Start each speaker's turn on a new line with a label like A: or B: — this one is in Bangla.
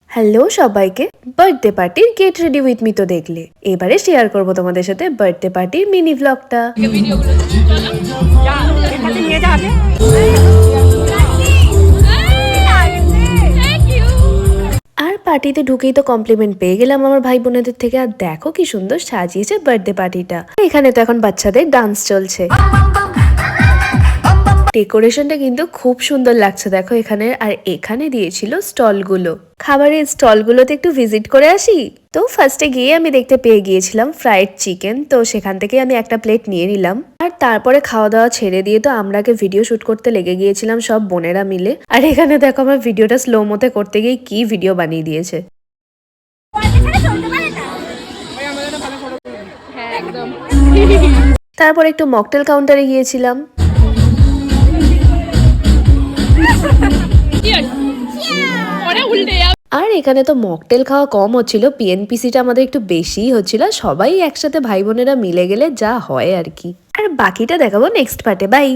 A: হ্যালো সবাইকে, বার্থডে পার্টির গেট রেডি উইথ মি তো দেখলে। এবারে শেয়ার করব তোমাদের সাথে বার্থডে পার্টির মিনি ব্লগটা। আর পার্টিতে ঢুকেই তো কমপ্লিমেন্ট পেয়ে গেলাম আমার ভাই বোনেদের থেকে। আর দেখো কি সুন্দর সাজিয়েছে বার্থডে পার্টিটা। এখানে তো এখন বাচ্চাদের ডান্স চলছে। ডেকোরেশনটা কিন্তু খুব সুন্দর লাগছে দেখো এখানে। আর এখানে দিয়েছিল স্টলগুলো, খাবারের স্টলগুলোতে একটু ভিজিট করে আসি। তো ফার্স্টে গিয়ে আমি দেখতে পেয়ে গিয়েছিলাম ফ্রাইড চিকেন, তো সেখান থেকে আমি একটা প্লেট নিয়ে নিলাম। আর তারপরে খাওয়া দাওয়া ছেড়ে দিয়ে তো আমরা ভিডিও শুট করতে লেগে গিয়েছিলাম সব বোনেরা মিলে। আর এখানে দেখো আমার ভিডিওটা স্লো মোতে করতে গিয়ে কি ভিডিও বানিয়ে দিয়েছে। তারপর একটু মকটেল কাউন্টারে গিয়েছিলাম। আর এখানে তো মকটেল খাওয়া কম হচ্ছিল, পিএনপিসিটা আমাদের একটু বেশিই হচ্ছিল। সবাই একসাথে ভাই বোনেরা মিলে গেলে যা হয় আর কি। আর বাকিটা দেখাবো নেক্সট পার্টে। বাই।